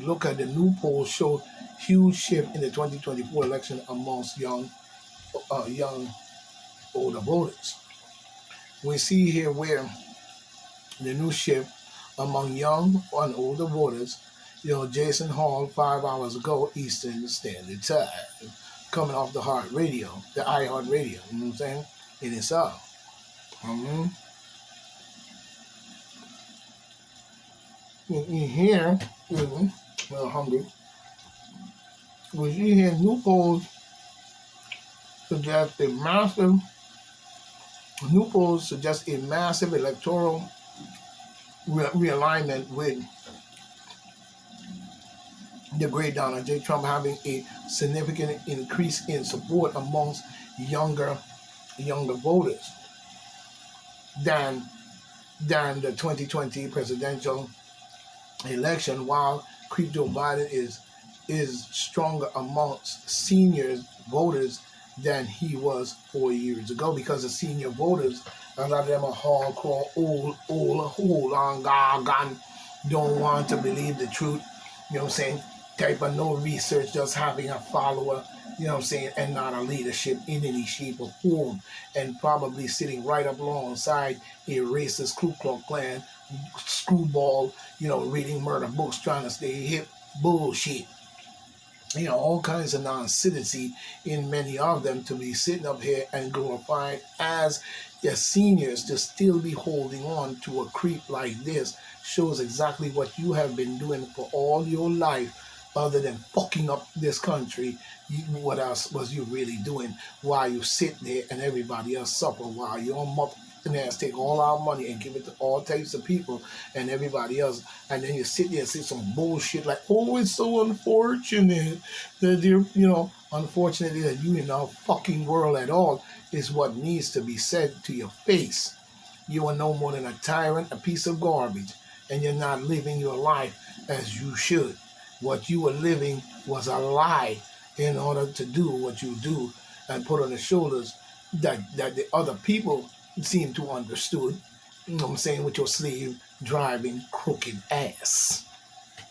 look at the new polls show huge shift in the 2024 election amongst young older voters. We see here where the new shift among young and older voters. Jason Hall 5 hours ago Eastern Standard Time, coming off the iHeart Radio. You know what I'm saying? In itself. In here, a little hungry. We see here new polls suggest a massive electoral realignment, with the great Donald J. Trump having a significant increase in support amongst younger voters than the 2020 presidential election, while Joe Biden is stronger amongst senior voters than he was 4 years ago, because the senior voters, a lot of them are hardcore, old on God, don't want to believe the truth, you know what I'm saying, type of no research, just having a follower, you know what I'm saying, and not a leadership in any shape or form, and probably sitting right up alongside a racist Ku Klux Klan screwball, reading murder books, trying to stay hip bullshit. All kinds of nonsense in many of them, to be sitting up here and glorified as your seniors, to still be holding on to a creep like this shows exactly what you have been doing for all your life, other than fucking up this country. What else was you really doing while you sit there and everybody else suffer, while your motherfucking ass take all our money and give it to all types of people and everybody else, and then you sit there and say some bullshit like, oh, it's so unfortunate that you're, unfortunately that you in our fucking world at all, is what needs to be said to your face. You are no more than a tyrant, a piece of garbage, and you're not living your life as you should. What you were living was a lie in order to do what you do and put on the shoulders that the other people seem to understood. You know what I'm saying? With your slave driving crooked ass.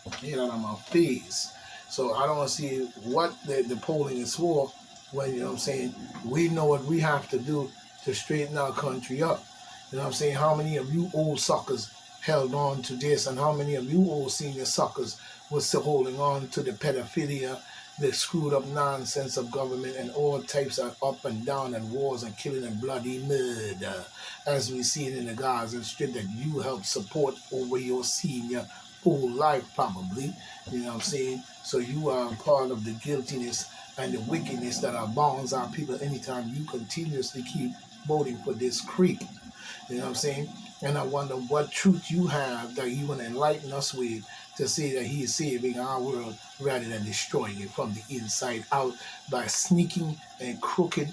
On my face. So I don't see what the polling is for, when, you know what I'm saying, we know what we have to do to straighten our country up. You know what I'm saying? How many of you old suckers held on to this, and how many of you old senior suckers was still holding on to the pedophilia, the screwed up nonsense of government, and all types of up and down and wars and killing and bloody murder, as we see it in the Gaza Strip, that you helped support over your senior full life, probably. You know what I'm saying? So you are part of the guiltiness and the wickedness that bonds our people anytime you continuously keep voting for this creep. You know what I'm saying? And I wonder what truth you have that you want to enlighten us with, to say that he is saving our world rather than destroying it from the inside out by sneaking and crooked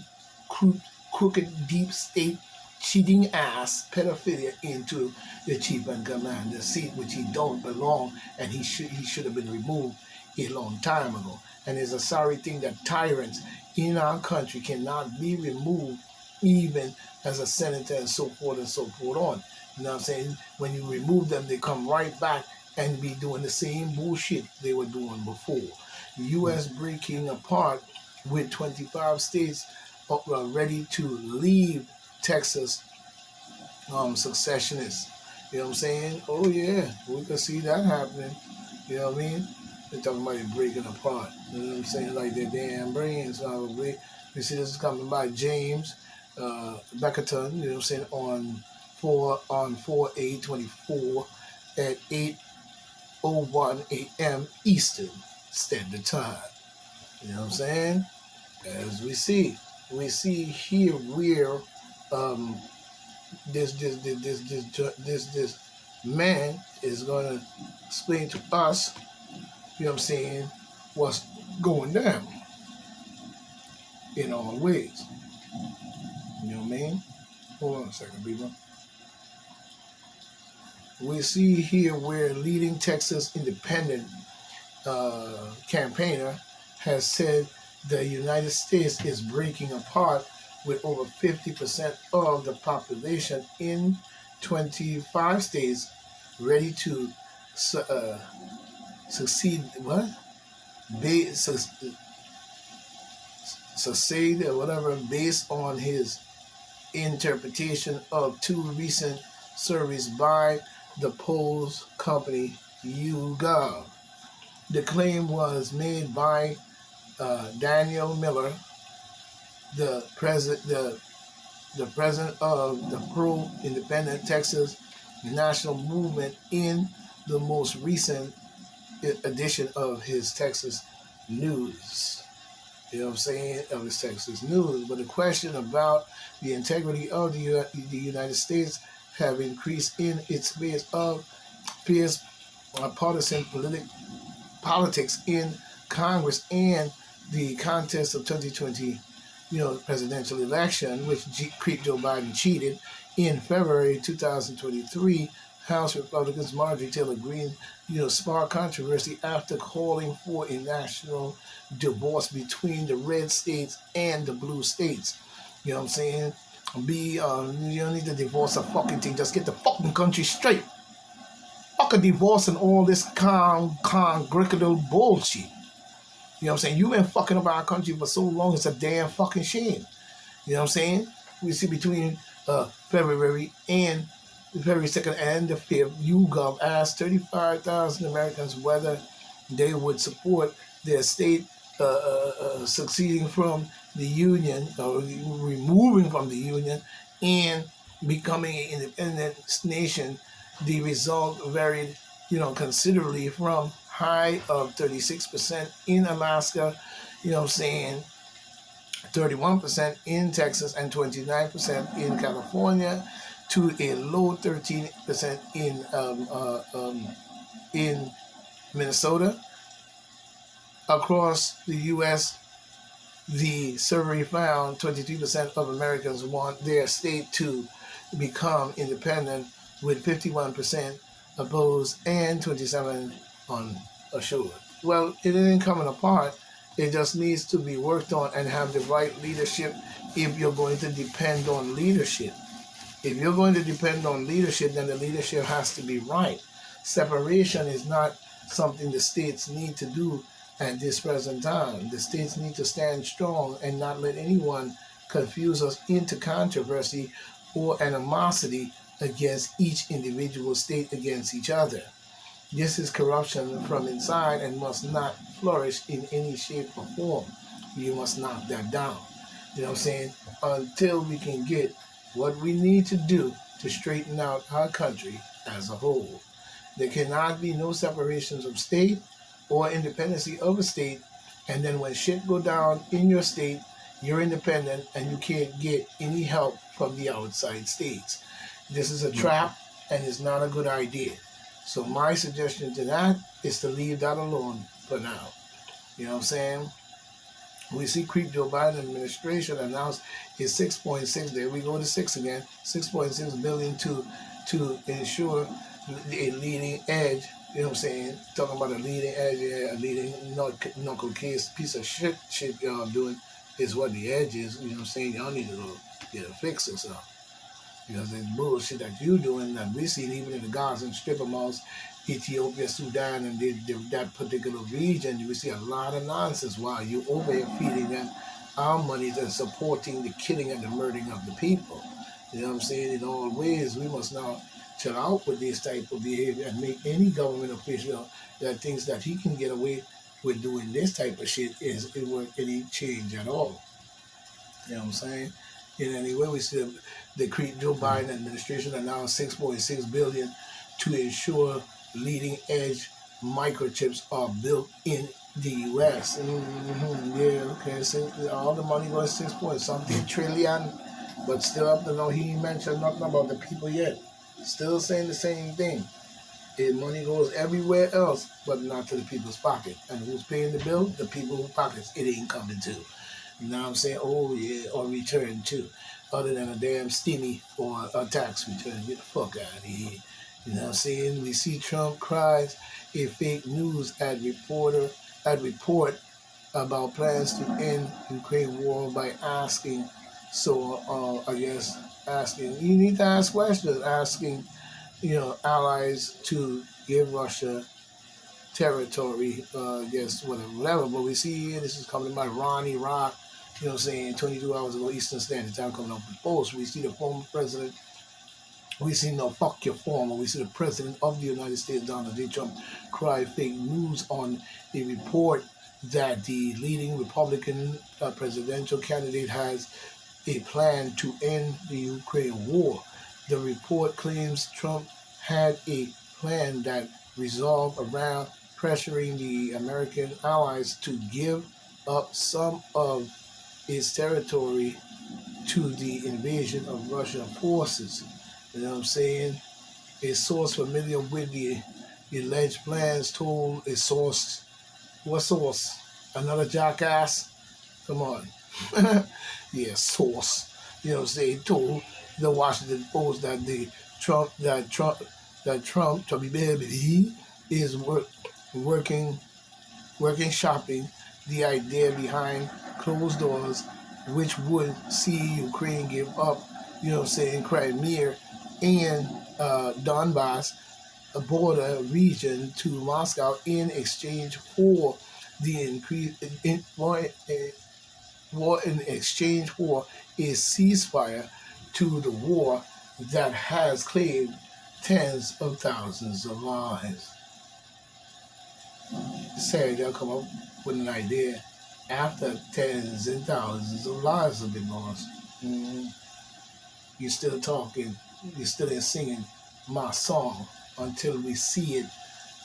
deep state cheating ass pedophilia into the chief and commander seat, which he don't belong, and he should have been removed a long time ago. And it's a sorry thing that tyrants in our country cannot be removed, even as a senator and so forth on. You know what I'm saying? When you remove them, they come right back and be doing the same bullshit they were doing before. The U.S. breaking apart, with 25 states ready to leave Texas successionists. You know what I'm saying? Oh yeah, we can see that happening. You know what I mean? They're talking about it breaking apart. You know what I'm saying? Like their damn brains probably. You see, this is coming by James Beckerton. You know what I'm saying? On 4/8/24 at 8:01 a.m. Eastern Standard Time. You know what I'm saying? As we see here where this man is gonna explain to us, you know what I'm saying, what's going down in all ways. You know what I mean? Hold on a second, people. We see here where leading Texas independent campaigner has said the United States is breaking apart, with over 50% of the population in 25 states ready to succeed what? Succeed or whatever based on his interpretation of two recent surveys by the polls company YouGov. The claim was made by Daniel Miller, the president of the pro-independent Texas National Movement, in the most recent edition of his Texas News. You know what I'm saying? Of his Texas News. But the question about the integrity of the United States have increased in its face of fierce partisan politics in Congress and the contest of 2020, presidential election, which Joe Biden cheated. In February 2023, House Republicans Marjorie Taylor Greene, sparked controversy after calling for a national divorce between the red states and the blue states. You know what I'm saying? You don't need to divorce a fucking thing. Just get the fucking country straight. Fuck a divorce and all this congregational bullshit. You know what I'm saying? You've been fucking up our country for so long, it's a damn fucking shame. You know what I'm saying? We see between February 2nd and the 5th, YouGov asked 35,000 Americans whether they would support their state succeeding from the Union, or removing from the Union, and becoming an independent nation. The result varied, considerably, from high of 36% in Alaska, 31% in Texas, and 29% in California, to a low 13% in Minnesota. Across the U.S., the survey found 23% of Americans want their state to become independent, with 51% opposed and 27% unassured. Well, it ain't coming apart. It just needs to be worked on and have the right leadership if you're going to depend on leadership. If you're going to depend on leadership, then the leadership has to be right. Separation is not something the states need to do at this present time. The states need to stand strong and not let anyone confuse us into controversy or animosity against each individual state against each other. This is corruption from inside and must not flourish in any shape or form. You must knock that down. You know what I'm saying? Until we can get what we need to do to straighten out our country as a whole. There cannot be no separations of state or independency of a state, and then when shit go down in your state, you're independent and you can't get any help from the outside states. This is a trap and it's not a good idea. So my suggestion to that is to leave that alone for now. You know what I'm saying? We see Joe Biden administration announced his 6.6, there we go to 6 again, 6.6 billion to ensure a leading edge. You know what I'm saying? Talking about a leading edge, a leading knuckle case piece of shit y'all doing is what the edge is. You know what I'm saying? Y'all need to go get a fix or something. Because the bullshit that you doing, that we see even in the Gaza and strip malls, Ethiopia, Sudan, and that particular region, we see a lot of nonsense while you over here feeding them our monies and supporting the killing and the murdering of the people. You know what I'm saying? In all ways, we must now chill out with this type of behavior and make any government official that thinks that he can get away with doing this type of shit is it worth any change at all. You know what I'm saying? In any way, we see the Joe Biden administration announced $6.6 billion to ensure leading edge microchips are built in the U.S. Yeah, okay. So all the money goes 6 point something trillion, but still up to now he ain't mentioned nothing about the people yet. Still saying the same thing. Money goes everywhere else, but not to the people's pocket. And who's paying the bill? The people whose pockets it ain't coming to. You know what I'm saying? Oh yeah, or return too. Other than a damn steamy or a tax return. Get the fuck out of here. You know what I'm saying? We see Trump cries a fake news report about plans to end Ukraine war by asking. So I guess asking. You need to ask questions. Asking, allies to give Russia territory, guess whatever. But we see here, this is coming by Ronnie Rock, 22 hours ago Eastern Standard Time coming up with post. We see the former president, we see no fuck your former, we see the president of the United States, Donald J. Trump, cry fake news on a report that the leading Republican presidential candidate has a plan to end the Ukraine war. The report claims Trump had a plan that resolved around pressuring the American allies to give up some of its territory to the invasion of Russian forces. You know what I'm saying? A source familiar with the alleged plans told a source, what source? Another jackass? Come on. Yeah, source. You know what I'm saying? Told the Washington Post that Trump, Chubby Baby, is working shopping the idea behind closed doors, which would see Ukraine give up, Crimea and Donbass, a border region, to Moscow in exchange for the increase in in exchange for a ceasefire to the war that has claimed tens of thousands of lives. Say they'll come up with an idea after tens and thousands of lives have been lost. Mm-hmm. You're still talking, you're still singing my song until we see it.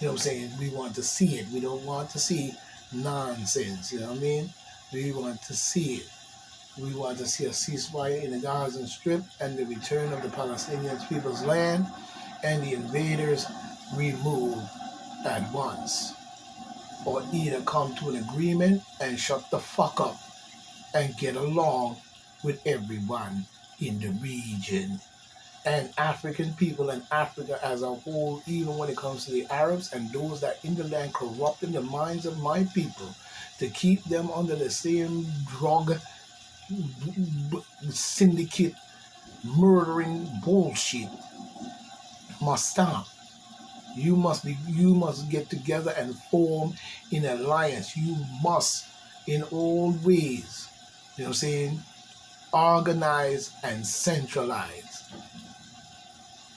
You know what I'm saying? We want to see it. We don't want to see nonsense. You know what I mean? We want to see it. We want to see a ceasefire in the Gaza Strip and the return of the Palestinian people's land and the invaders removed at once. Or either come to an agreement and shut the fuck up and get along with everyone in the region. And African people and Africa as a whole, even when it comes to the Arabs and those that in the land corrupting the minds of my people to keep them under the same drug syndicate murdering bullshit, must stop. You must get together and form an alliance. You must, in all ways, you know what I'm saying, organize and centralize.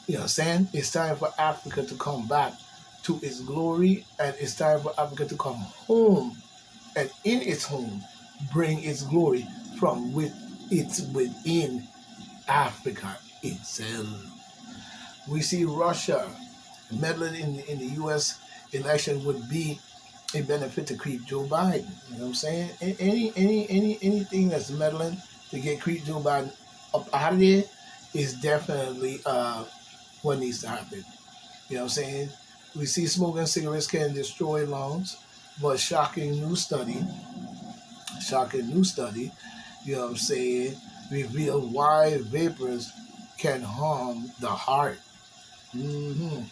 You know what I'm saying? It's time for Africa to come back to its glory, and it's time for Africa to come home, and in its home, bring its glory from within Africa itself. We see Russia meddling in the U.S. election would be a benefit to creep Joe Biden. You know what I'm saying? Anything that's meddling to get creep Joe Biden up out of there is definitely what needs to happen. You know what I'm saying? We see smoking cigarettes can destroy lungs, but shocking new study, you know what I'm saying, revealed why vapors can harm the heart. Mm-hmm.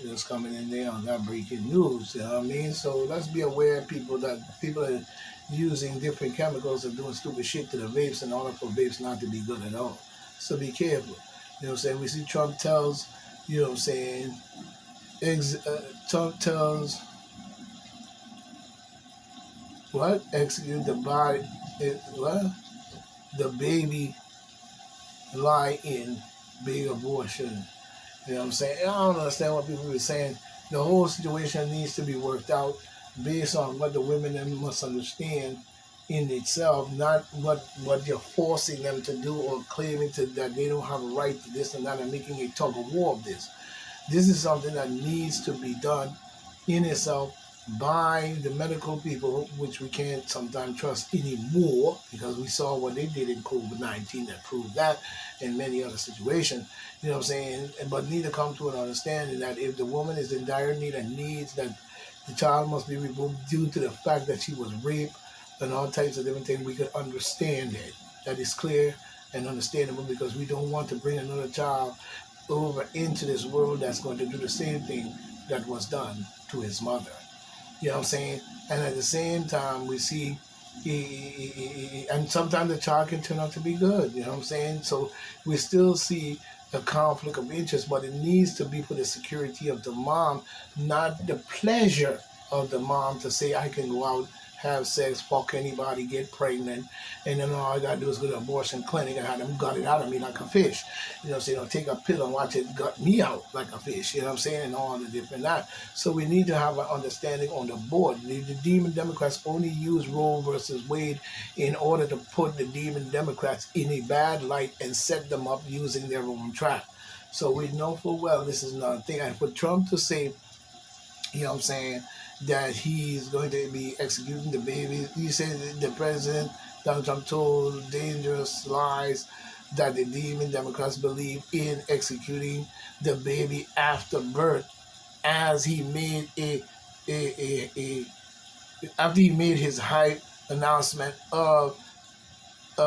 Just coming in there on that breaking news, you know what I mean? So let's be aware, people are using different chemicals and doing stupid shit to the vapes in order for vapes not to be good at all. So be careful. You know what I'm saying? We see Trump tells, you know what I'm saying, Trump tells what? Execute the body, what? The baby lie in big abortion. You know what I'm saying? I don't understand what people are saying. The whole situation needs to be worked out based on what the women must understand in itself, not what you're forcing them to do or claiming that they don't have a right to this and that and making a tug of war of this. This is something that needs to be done in itself by the medical people, which we can't sometimes trust anymore because we saw what they did in COVID-19 that proved that in many other situations. You know what I'm saying? But need to come to an understanding that if the woman is in dire need and needs that the child must be removed due to the fact that she was raped and all types of different things, we could understand it. That is clear and understandable because we don't want to bring another child over into this world that's going to do the same thing that was done to his mother. You know what I'm saying? And at the same time, we see, and sometimes the child can turn out to be good. You know what I'm saying? So we still see a conflict of interest, but it needs to be for the security of the mom, not the pleasure of the mom to say, I can go out, have sex, fuck anybody, get pregnant, and then all I gotta do is go to an abortion clinic and have them gut it out of me like a fish. You know what I'm saying? Or take a pill and watch it gut me out like a fish. You know what I'm saying? And all the different that. So we need to have an understanding on the board. The Demon Democrats only use Roe versus Wade in order to put the Demon Democrats in a bad light and set them up using their own trap. So we know full well this is not a thing. And for Trump to say, you know what I'm saying, that he's going to be executing the baby. He said the president, Donald Trump, told dangerous lies that the Demon Democrats believe in executing the baby after birth, as he made after he made his hype announcement of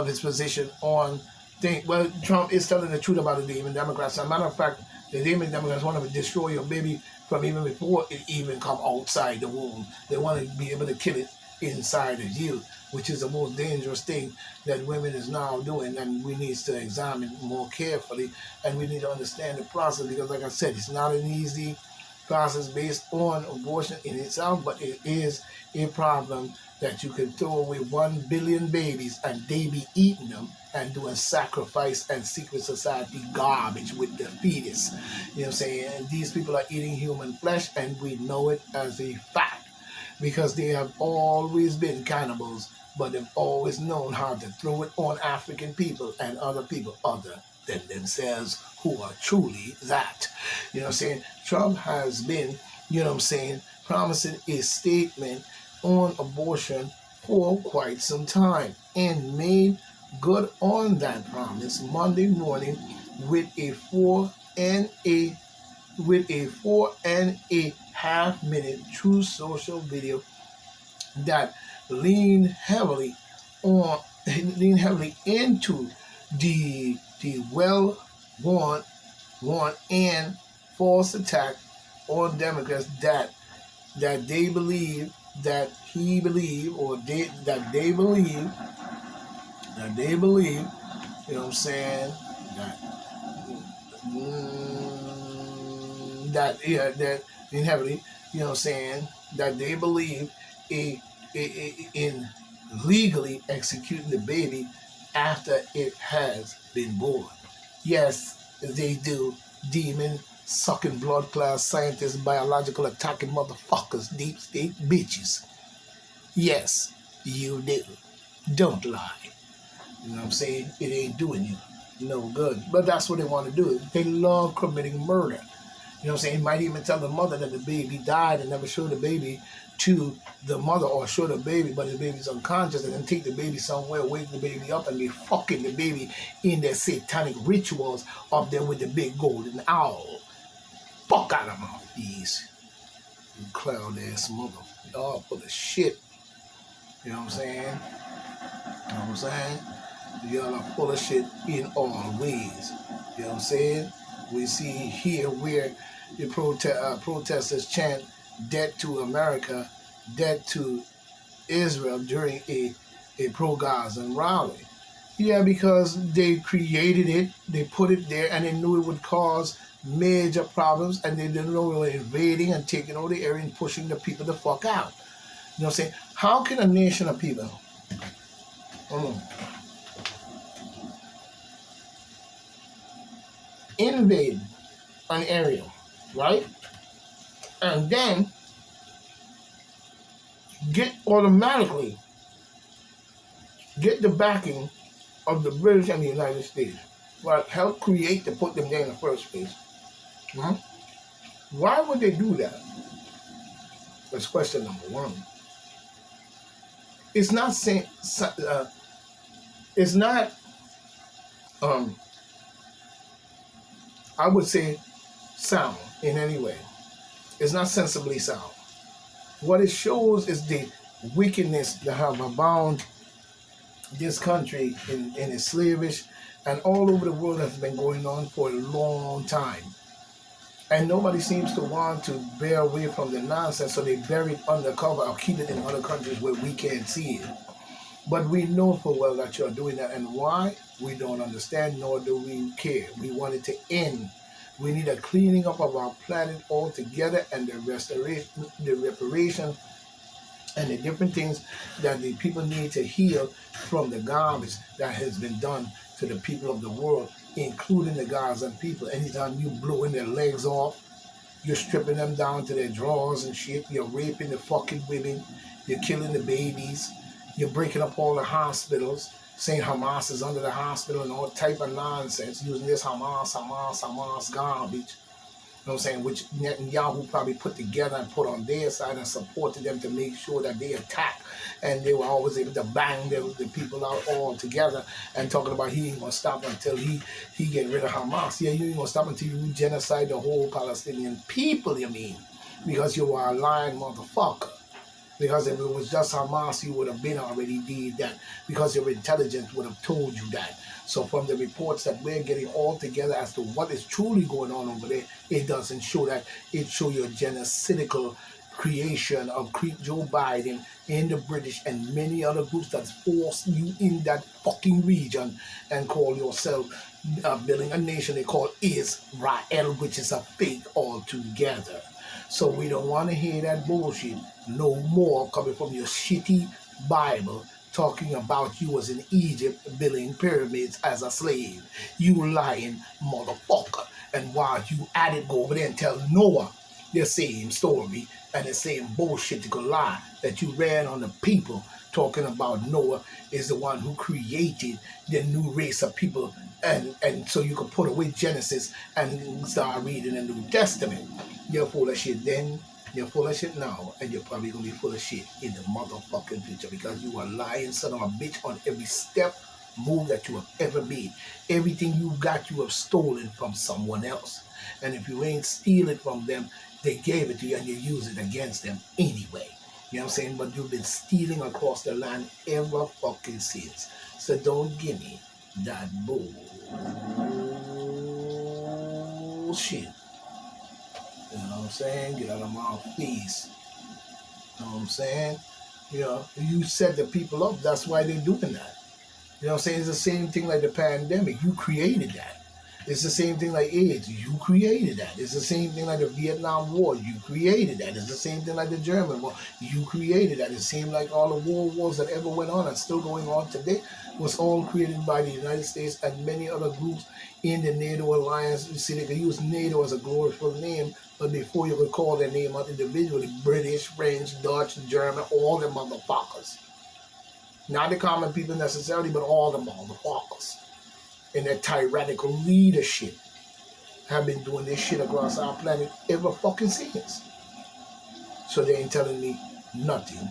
his position on thing. Well, Trump is telling the truth about the Demon Democrats. As a matter of fact, the Demon Democrats want to destroy your baby from even before it even come outside the womb. They want to be able to kill it inside of you, which is the most dangerous thing that women is now doing, and we need to examine more carefully, and we need to understand the process, because like I said, it's not an easy process based on abortion in itself, but it is a problem that you can throw away 1 billion babies and they be eating them and doing sacrifice and secret society garbage with the fetus. You know what I'm saying? And these people are eating human flesh, and we know it as a fact, because they have always been cannibals, but they've always known how to throw it on African people and other people other than themselves, who are truly that. You know what I'm saying? Trump has been, you know what I'm saying, promising a statement on abortion for quite some time, and made good on that promise Monday morning with a 4.5 minute true social video that leaned heavily into the well-worn and false attack on Democrats that they believe, that he believe, or that they believe, you know what I'm saying, that in heavily, you know what I'm saying, that they believe in legally executing the baby after it has been born. Yes, they do. Demon sucking blood class scientists, biological attacking motherfuckers, deep state bitches. Yes, you do. Don't lie. You know what I'm saying? It ain't doing you no good. But that's what they want to do. They love committing murder. You know what I'm saying? Might even tell the mother that the baby died and never show the baby to the mother, or show the baby but the baby's unconscious, and then take the baby somewhere, wake the baby up, and be fucking the baby in their satanic rituals up there with the big golden owl. Fuck out of my face. You clown ass mother. Y'all full of shit. You know what I'm saying? You know what I'm saying? Y'all are full of shit in all ways. You know what I'm saying? We see here where the protesters chant death to America, death to Israel during a pro-Gazan rally. Yeah, because they created it, they put it there, and they knew it would cause major problems, and they didn't know they were invading and taking over the area and pushing the people the fuck out. You know what I'm saying? How can a nation of people invade an area, right? And then automatically get the backing of the British and the United States, right? Help create to put them there in the first place. Why would they do that? That's question number one. It's not saying. It's not. I would say sound in any way. It's not sensibly sound. What it shows is the wickedness that have abound this country in its slavish, and all over the world has been going on for a long time. And nobody seems to want to bear away from the nonsense, so they bury it undercover or keep it in other countries where we can't see it. But we know full well that you're doing that, and why? We don't understand, nor do we care. We want it to end. We need a cleaning up of our planet altogether, and the restoration, the reparation, and the different things that the people need to heal from the garbage that has been done to the people of the world, including the Gazan people. Anytime you blowing their legs off, you're stripping them down to their drawers and shit. You're raping the fucking women. You're killing the babies. You're breaking up all the hospitals, saying Hamas is under the hospital and all type of nonsense, using this Hamas garbage. You know what I'm saying? Which Netanyahu probably put together and put on their side and supported them to make sure that they attack. And they were always able to bang the people out all together, and talking about he ain't gonna stop until he get rid of Hamas. Yeah, you ain't gonna stop until you genocide the whole Palestinian people, you mean? Because you are a lying motherfucker. Because if it was just Hamas, you would have been already did that. Because your intelligence would have told you that. So from the reports that we're getting all together as to what is truly going on over there, it doesn't show that. It shows your genocidal creation of Joe Biden and the British and many other groups that's forced you in that fucking region and call yourself building a nation they call Israel, which is a fake altogether. So we don't want to hear that bullshit no more coming from your shitty Bible talking about you was in Egypt building pyramids as a slave. You lying motherfucker. And while you at it, go over there and tell Noah the same story and the same bullshit lie that you ran on the people, talking about Noah is the one who created the new race of people, and so you could put away Genesis and start reading the New Testament. You're full of shit then, you're full of shit now, and you're probably gonna be full of shit in the motherfucking future, because you are lying son of a bitch on every step, move that you have ever made. Everything you got, you have stolen from someone else. And if you ain't steal it from them, they gave it to you and you use it against them anyway. You know what I'm saying? But you've been stealing across the land ever fucking since. So don't give me that bullshit. You know what I'm saying? Get out of my face. You know what I'm saying? You know, you set the people up. That's why they're doing that. You know what I'm saying? It's the same thing like the pandemic. You created that. It's the same thing like AIDS. You created that. It's the same thing like the Vietnam War. You created that. It's the same thing like the German War. You created that. It seemed like all the world wars that ever went on and still going on today was all created by the United States and many other groups in the NATO alliance. You see, they can use NATO as a glorified name, but before you could call their name out individually, British, French, Dutch, German, all the motherfuckers. Not the common people necessarily, but all the motherfuckers. And their tyrannical leadership have been doing this shit across our planet ever fucking since. So they ain't telling me nothing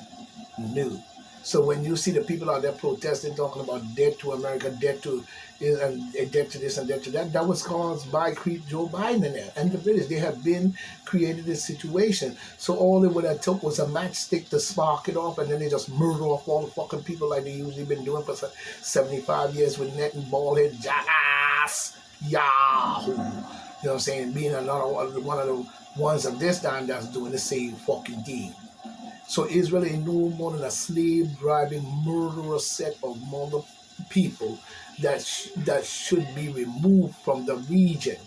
new. So when you see the people out there protesting, talking about debt to America, debt to this and debt to this and debt to that, that was caused by Joe Biden and the British. They have been created this situation. So all they would have took was a matchstick to spark it off, and then they just murder off all the fucking people like they usually been doing for 75 years with net and ballhead jackass Yahoo. You know what I'm saying? Being another one of the ones of this time that's doing the same fucking thing. So Israel ain't no more than a slave-driving, murderous set of mother people that should be removed from the region.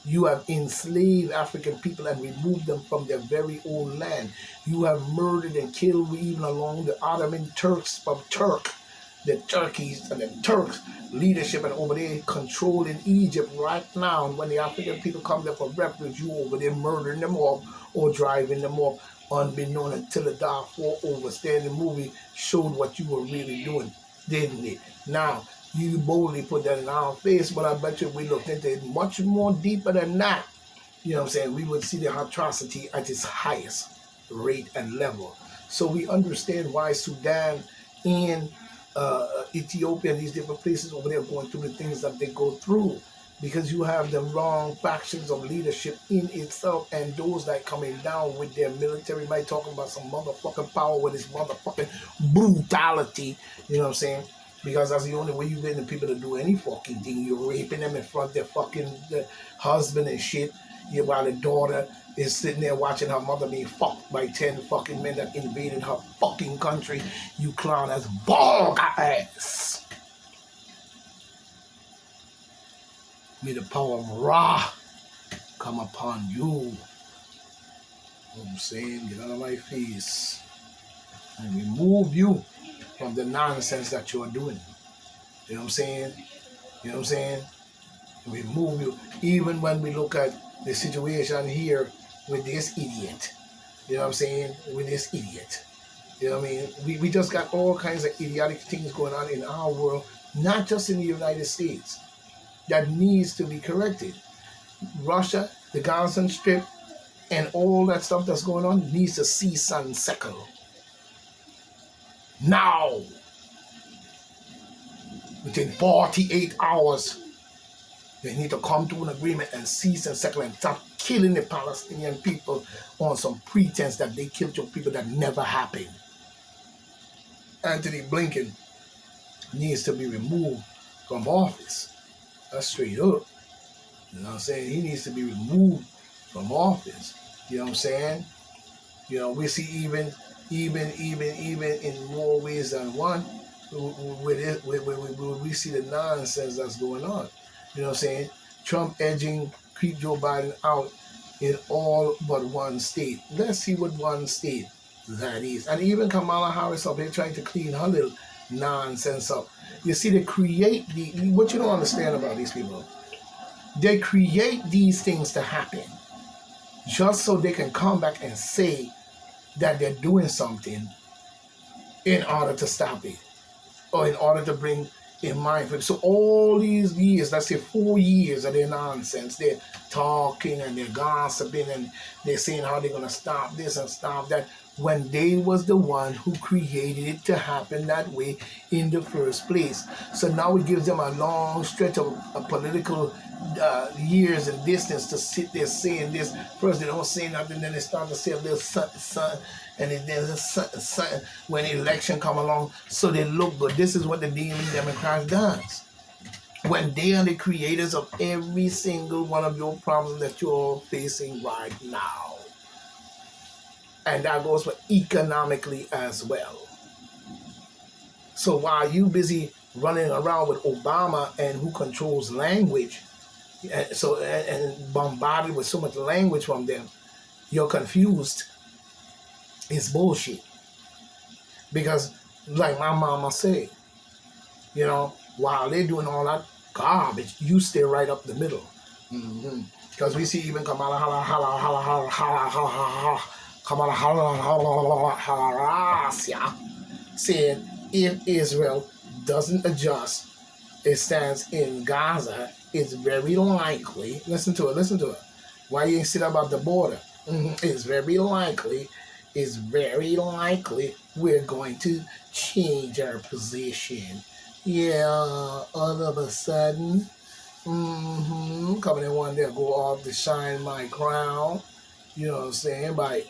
You have enslaved African people and removed them from their very own land. You have murdered and killed even along the Ottoman Turks from the Turkeys and the Turks leadership, and over there controlling Egypt right now. And when the African people come there for refuge, you over there murdering them off or driving them off. Unbeknown until the Darfur overstanding movie showed what you were really doing, didn't it? Now, you boldly put that in our face, but I bet you if we looked into it much more deeper than that, you know what I'm saying, we would see the atrocity at its highest rate and level. So we understand why Sudan and Ethiopia and these different places over there are going through the things that they go through. Because you have the wrong factions of leadership in itself, and those that coming down with their military might talking about some motherfucking power with this motherfucking brutality, you know what I'm saying? Because that's the only way you getting the people to do any fucking thing. You're raping them in front of their fucking husband and shit, while the daughter is sitting there watching her mother being fucked by 10 fucking men that invaded her fucking country. You clown ass, vulgar ass. May the power of Ra come upon you. You know what I'm saying? Get out of my face and remove you from the nonsense that you are doing. You know what I'm saying? You know what I'm saying? Remove you. Even when we look at the situation here with this idiot. You know what I'm saying? With this idiot. You know what I mean? We just got all kinds of idiotic things going on in our world, not just in the United States, that needs to be corrected. Russia, the Gaza Strip, and all that stuff that's going on needs to cease and settle. Now! Within 48 hours, they need to come to an agreement and cease and settle and stop killing the Palestinian people on some pretense that they killed your people that never happened. Anthony Blinken needs to be removed from office. That's straight up. You know what I'm saying? He needs to be removed from office. You know what I'm saying? You know, we see even in more ways than one, we see the nonsense that's going on. You know what I'm saying? Trump edging keep Joe Biden out in all but one state. Let's see what one state that is. And even Kamala Harris up here trying to clean her little nonsense up. You see, they create what you don't understand about these people. They create these things to happen just so they can come back and say that they're doing something in order to stop it or in order to bring in mind for it. So all these years, let's say 4 years of their nonsense, they're talking and they're gossiping and they're saying how they're going to stop this and stop that, when they was the one who created it to happen that way in the first place. So now it gives them a long stretch of political years and distance to sit there saying this. First they don't say nothing, then they start to say a little something, and then there's a something when the election come along, so they look good. This is what the Democrats does. When they are the creators of every single one of your problems that you're facing right now. And that goes for economically as well. So while you busy running around with Obama and who controls language, and bombarded with so much language from them, you're confused. It's bullshit. Because like my mama said, you know, while they're doing all that garbage, you stay right up the middle. Because we see even Kamala Harris saying if Israel doesn't adjust its stance in Gaza, it's very likely, listen to it. Why you ain't sit about the border? It's very likely we're going to change our position. Yeah, all of a sudden, coming in one day, go off to shine my crown. You know what I'm saying? By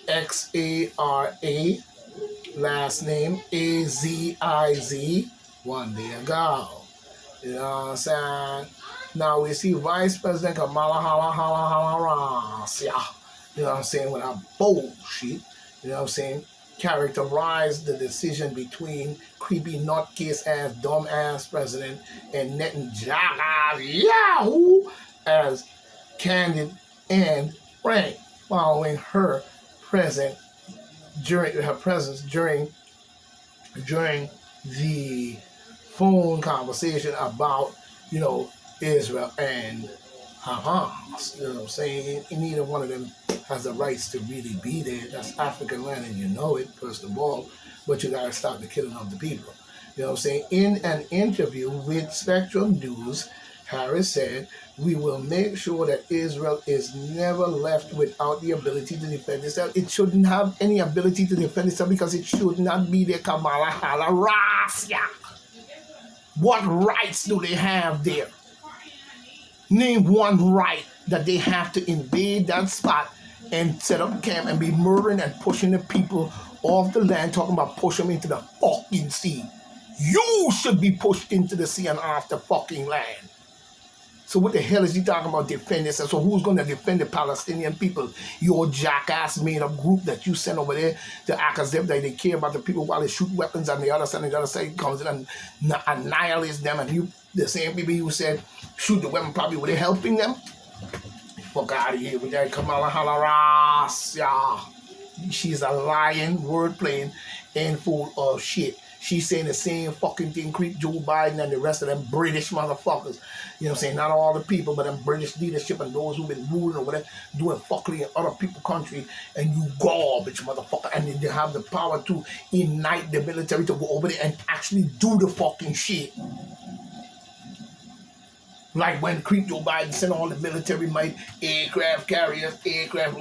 XARA, last name AZIZ, one day ago. You know what I'm saying? Now we see Vice President Kamala Harris, you know what I'm saying, with a bullshit, you know what I'm saying, characterize the decision between creepy nutcase ass dumb ass president and Netanyahu as candid and frank, following her presence during the phone conversation about, you know, Israel and Hamas. You know what I'm saying? Neither one of them has the rights to really be there. That's African land, and you know it, first of all, but you gotta stop the killing of the people. You know what I'm saying? In an interview with Spectrum News, Harris said, "We will make sure that Israel is never left without the ability to defend itself." It shouldn't have any ability to defend itself because it should not be there. Kamala Harris. What rights do they have there? Name one right that they have to invade that spot and set up camp and be murdering and pushing the people off the land, talking about push them into the fucking sea. You should be pushed into the sea and off the fucking land. So So what the hell is he talking about defending? So who's going to defend the Palestinian people? Your jackass made up group that you send over there to act as if they care about the people while they shoot weapons on the other side comes in and annihilates them. And you, the same people you said shoot the weapon, probably were they helping them? Fuck out of here with that Kamala Harris. Yeah. She's a lying, word playing, and full of shit. She's saying the same fucking thing creep Joe Biden and the rest of them British motherfuckers. You know what I'm saying? Not all the people, but them British leadership and those who've been ruling or whatever, doing fuckery in other people's country, and you garbage motherfucker. And then they have the power to unite the military to go over there and actually do the fucking shit. Like when creep Joe Biden sent all the military might, aircraft carriers, aircraft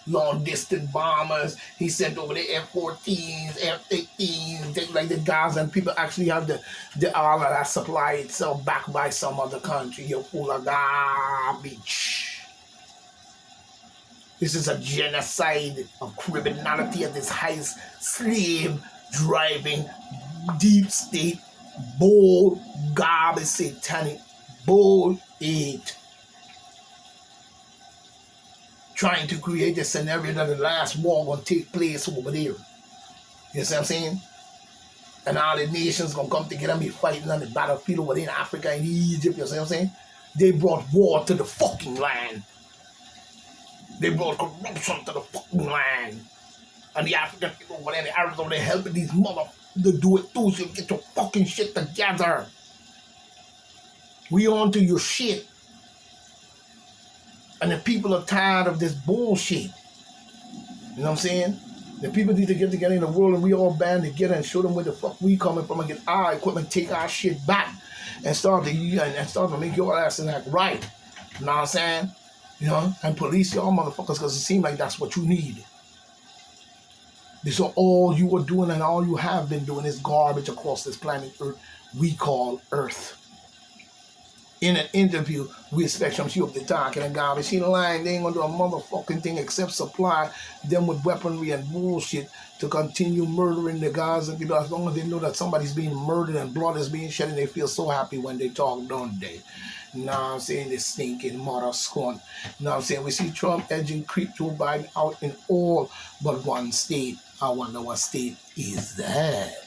long distance bombers. He sent over the F-14s, F-15s, things like the guys, and people actually have the all of that supply itself backed by some other country. You're full of garbage. This is a genocide of criminality at its highest, slave driving, deep state, bull, garbage, satanic bullshit. Trying to create a scenario that the last war gonna take place over there. You see what I'm saying? And all the nations gonna come together and be fighting on the battlefield over there in Africa and Egypt. You see what I'm saying? They brought war to the fucking land. They brought corruption to the fucking land. And the African people over there, the Arabs over there helping these mother to do it too, so you get your fucking shit together. We on to your shit. And the people are tired of this bullshit. You know what I'm saying? The people need to get together in the world and we all band together and show them where the fuck we coming from and get our equipment, take our shit back and start to make your asses act right. You know what I'm saying? You know, and police y'all motherfuckers because it seems like that's what you need. This is all you are doing and all you have been doing is garbage across this planet Earth we call Earth. In an interview with Spectrum, she up the talking and garbage. She lying, they ain't gonna do a motherfucking thing except supply them with weaponry and bullshit to continue murdering the guys and people. As long as they know that somebody's being murdered and blood is being shed, and they feel so happy when they talk, don't they? You know what I'm saying? This stinking mother scorn. You know what I'm saying? We see Trump edging creep Joe Biden out in all but one state. I wonder what state is that?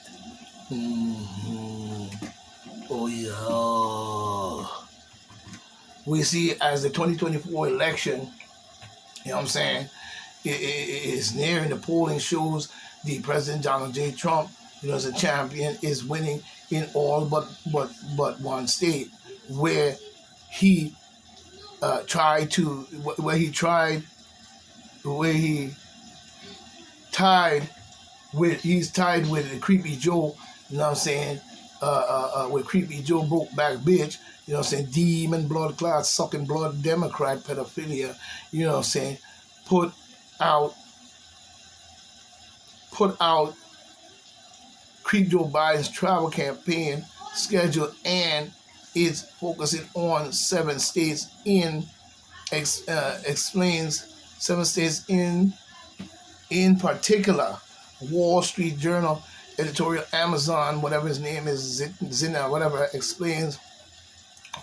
Oh yeah. We see as the 2024 election, you know what I'm saying, is nearing. The polling shows the President Donald J. Trump, you know, as a champion, is winning in all but one state where he tied with the Creepy Joe, you know what I'm saying, with Creepy Joe Brokeback Bitch, you know what I'm saying, demon blood clot, sucking blood Democrat pedophilia, you know what I'm saying, put out Creep Joe Biden's travel campaign schedule, and it's focusing on 7 states explains 7 states in particular. Wall Street Journal editorial, Amazon, whatever his name is, Zina, whatever, explains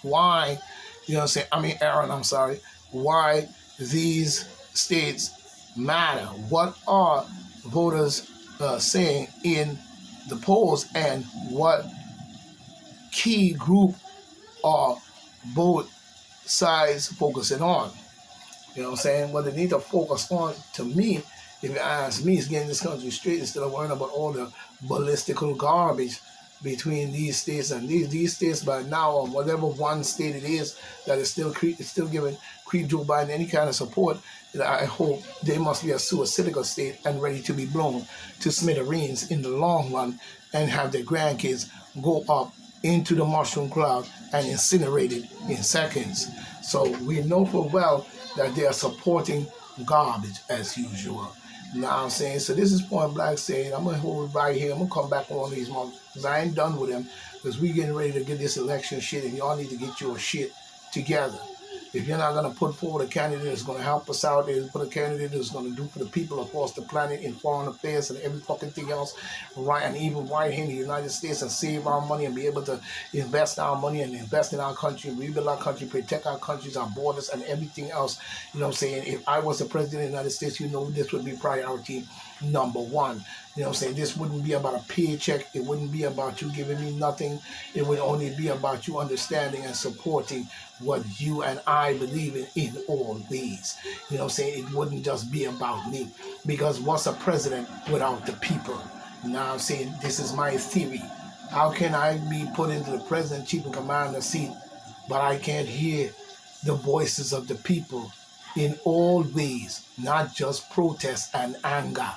why, you know what I'm saying, Aaron, I'm sorry, why these states matter. What are voters saying in the polls, and what key group are both sides focusing on? You know what I'm saying? What they need to focus on, to me, if you ask me, is getting this country straight instead of worrying about all the ballistical garbage between these states and these states. By now, or whatever one state it is that is still giving Creep Joe Biden any kind of support, I hope they must be a suicidal state and ready to be blown to smithereens in the long run and have their grandkids go up into the mushroom cloud and incinerated in seconds. So we know for well that they are supporting garbage as usual. You know what I'm saying? So this is Point Black saying, I'm going to hold it right here. I'm going to come back on these months because I ain't done with them, because we getting ready to get this election shit and y'all need to get your shit together. If you're not going to put forward a candidate that's going to help us out, put a candidate that's going to do for the people across the planet in foreign affairs and every fucking thing else, right, and even right here in the United States, and save our money and be able to invest our money and invest in our country, rebuild our country, protect our countries, our borders, and everything else. You know what I'm saying? If I was the president of the United States, you know this would be priority number one. You know what I'm saying? This wouldn't be about a paycheck. It wouldn't be about you giving me nothing. It would only be about you understanding and supporting what you and I believe in all ways. You know what I'm saying? It wouldn't just be about me. Because what's a president without the people? You know what I'm saying? This is my theory. How can I be put into the president, chief and commander seat, but I can't hear the voices of the people in all ways, not just protest and anger,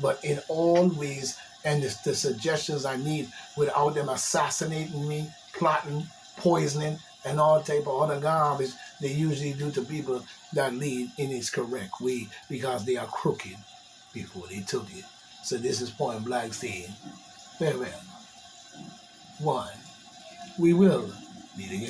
but in all ways, and the suggestions I need without them assassinating me, plotting, poisoning, and all type of other garbage they usually do to people that lead in its correct way because they are crooked before they took it. So this is Point Blank saying, farewell. One, we will meet again.